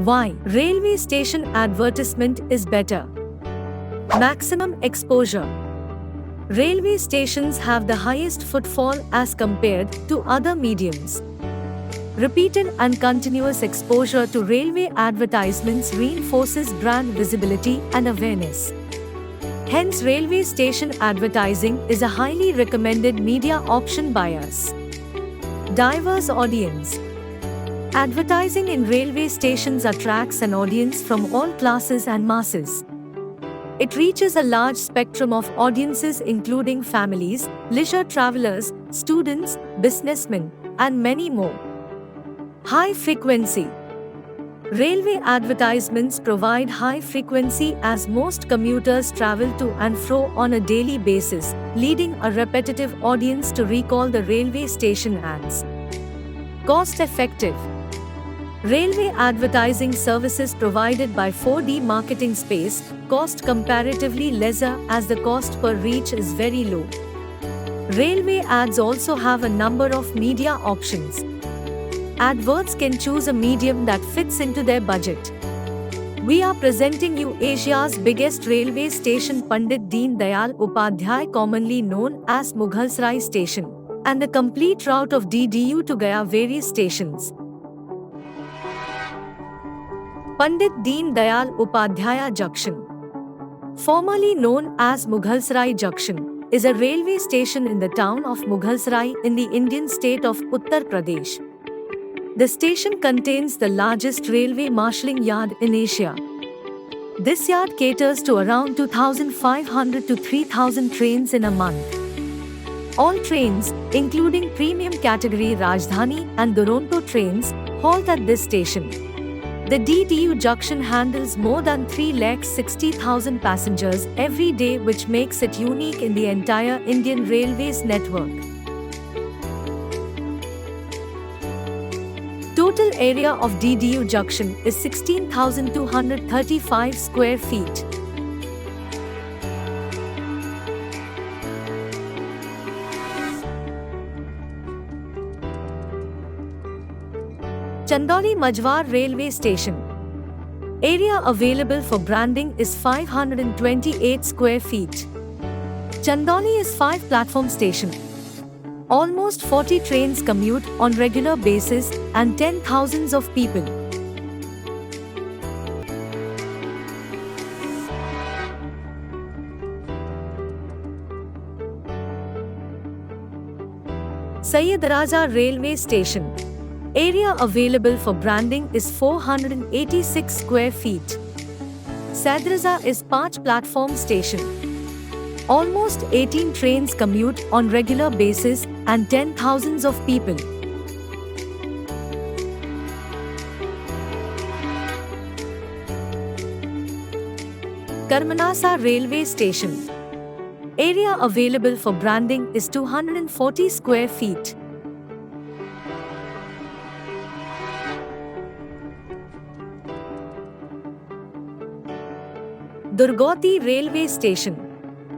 Why railway station advertisement is better? Maximum exposure. Railway stations have the highest footfall as compared to other mediums. Repeated and continuous exposure to railway advertisements reinforces brand visibility and awareness. Hence, railway station advertising is a highly recommended media option by us. Diverse audience. Advertising in railway stations attracts an audience from all classes and masses. It reaches a large spectrum of audiences including families, leisure travelers, students, businessmen, and many more. High frequency. Railway advertisements provide high frequency as most commuters travel to and fro on a daily basis, leading a repetitive audience to recall the railway station ads. Cost effective. Railway advertising services provided by 4D Marketing Space cost comparatively lesser as the cost per reach is very low. Railway ads also have a number of media options. Adverts can choose a medium that fits into their budget. We are presenting you Asia's biggest railway station, Pandit Deen Dayal Upadhyay, commonly known as Mughalsarai Station, and the complete route of DDU to Gaya various stations. Pandit Deen Dayal Upadhyaya Junction, formerly known as Mughalsarai Junction, is a railway station in the town of Mughalsarai in the Indian state of Uttar Pradesh. The station contains the largest railway marshalling yard in Asia. This yard caters to around 2,500 to 3,000 trains in a month. All trains, including premium category Rajdhani and Duronto trains, halt at this station. The DDU junction handles more than 360,000 passengers every day, which makes it unique in the entire Indian Railways network. Total area of DDU junction is 16,235 square feet. Chandauli Majwar Railway Station. Area available for branding is 528 square feet. Chandauli is 5-platform station. Almost 40 trains commute on regular basis and 10,000s of people. Sayyadaraja Railway Station. Area available for branding is 486 square feet. Sadraza is 5-platform station. Almost 18 trains commute on regular basis and 10,000s of people. Karmanasa Railway Station. Area available for branding is 240 square feet. Durgati Railway Station.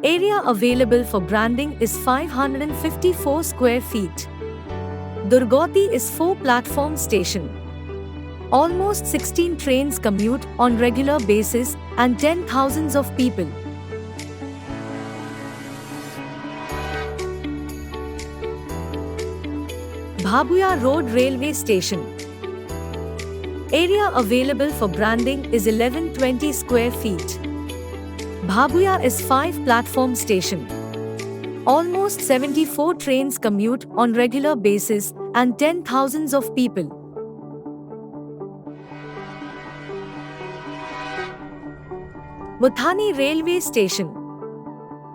Area available for branding is 554 square feet. Durgati is 4-platform station. Almost 16 trains commute on regular basis and 10,000s of people. Bhabuya Road Railway Station. Area available for branding is 1120 square feet. Bhabuya is 5-platform station. Almost 74 trains commute on regular basis and 10,000s of people. Muthani Railway Station.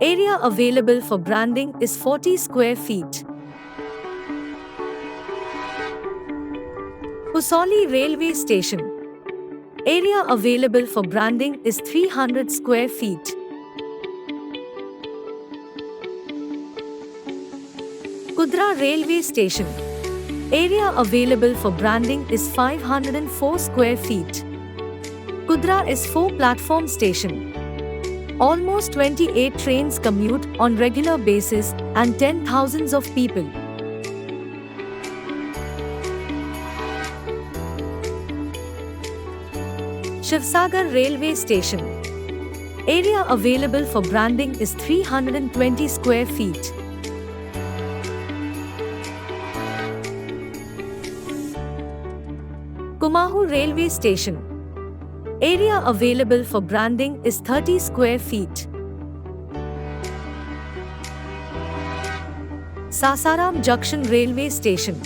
Area available for branding is 40 square feet. Pusauli Railway Station. Area available for branding is 300 square feet. Kudra Railway Station. Area available for branding is 504 square feet. Kudra is 4-platform station. Almost 28 trains commute on regular basis and 10,000s of people. Shivsagar Railway Station. Area available for branding is 320 square feet. Kumahu Railway Station. Area available for branding is 30 square feet. Sasaram Junction Railway Station.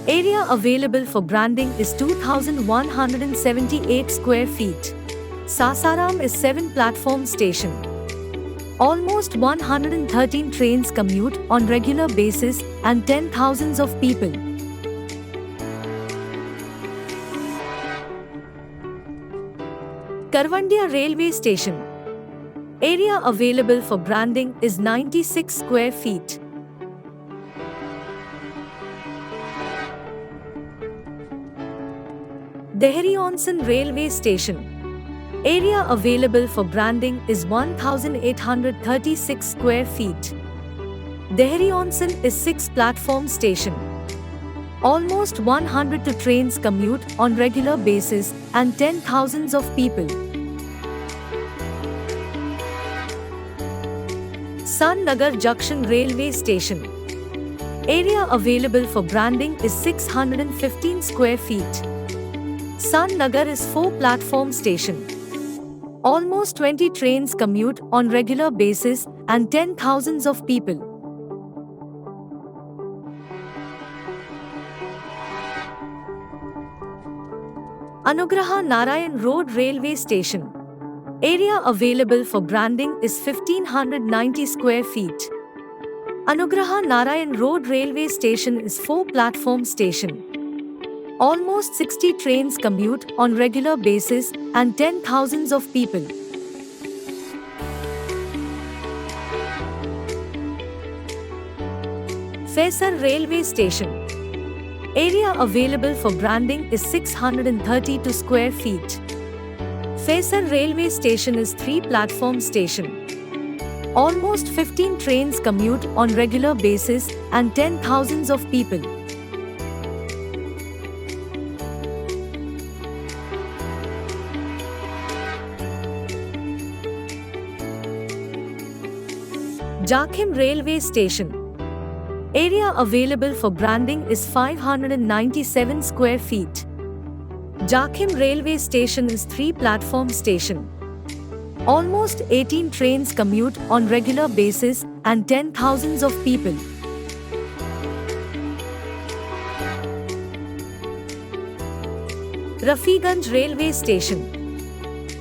Area available for branding is 2,178 square feet. Sasaram is 7-platform station. Almost 113 trains commute on regular basis and 10,000s of people. Karvandia Railway Station. Area available for branding is 96 square feet. Dehri Onsen Railway Station. Area available for branding is 1,836 square feet. Dehri Onsen is 6-platform station. Almost 102 trains commute on regular basis and 10,000s of people. San Nagar Junction Railway Station. Area available for branding is 615 square feet. San Nagar is 4-platform station. Almost 20 trains commute on regular basis and 10,000s of people. Anugraha Narayan Road Railway Station. Area available for branding is 1,590 square feet. Anugraha Narayan Road Railway Station is 4-platform station. Almost 60 trains commute on regular basis and 10,000s of people. Faisar Railway Station. Area available for branding is 632 square feet. Faisar Railway Station is 3-platform station. Almost 15 trains commute on regular basis and 10,000s of people. Jakhim Railway Station. Area available for branding is 597 square feet. Jakhim Railway Station is 3-platform station. Almost 18 trains commute on regular basis and 10,000s of people. Rafiganj Railway Station.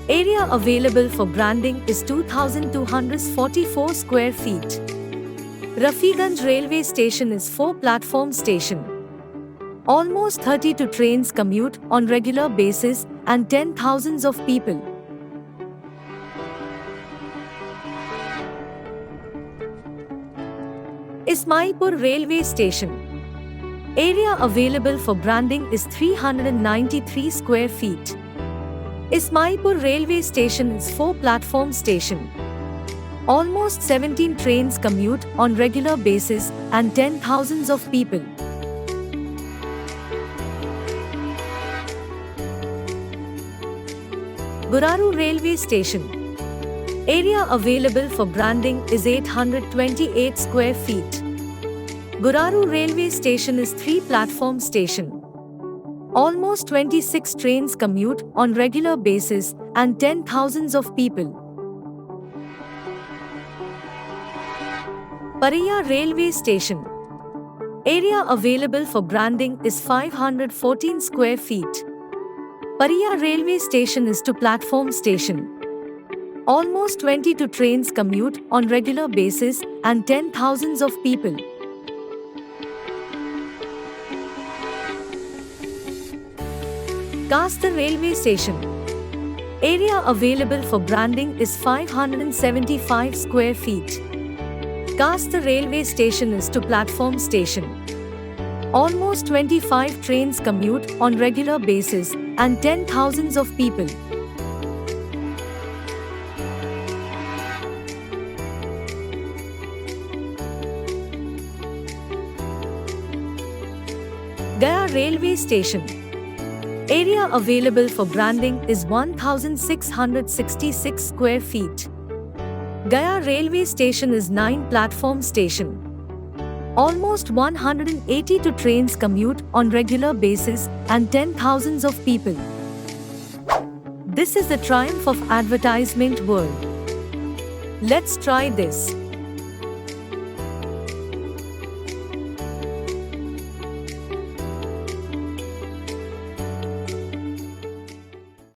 Area available for branding is 2,244 square feet. Rafiganj Railway Station is 4-platform station. Almost 32 trains commute on regular basis and 10,000s of people. Ismailpur Railway Station. Area available for branding is 393 square feet. Ismailpur Railway Station is 4-platform station. Almost 17 trains commute on regular basis and 10,000s of people. Guraru Railway Station. Area available for branding is 828 square feet. Guraru Railway Station is 3-platform station. Almost 26 trains commute on regular basis and 10,000s of people. Pariya Railway Station. Area available for branding is 514 square feet. Pariya Railway Station is 2-platform station. Almost 22 trains commute on regular basis and 10,000s of people. Kastar Railway Station. Area available for branding is 575 square feet. Kastar Railway Station is 2-platform station. Almost 25 trains commute on regular basis and 10,000s of people. Gaya Railway Station. Area available for branding is 1,666 square feet. Gaya railway station is 9-platform station. Almost 182 trains commute on regular basis and 10,000s of people. This is the triumph of advertisement world. Let's try this.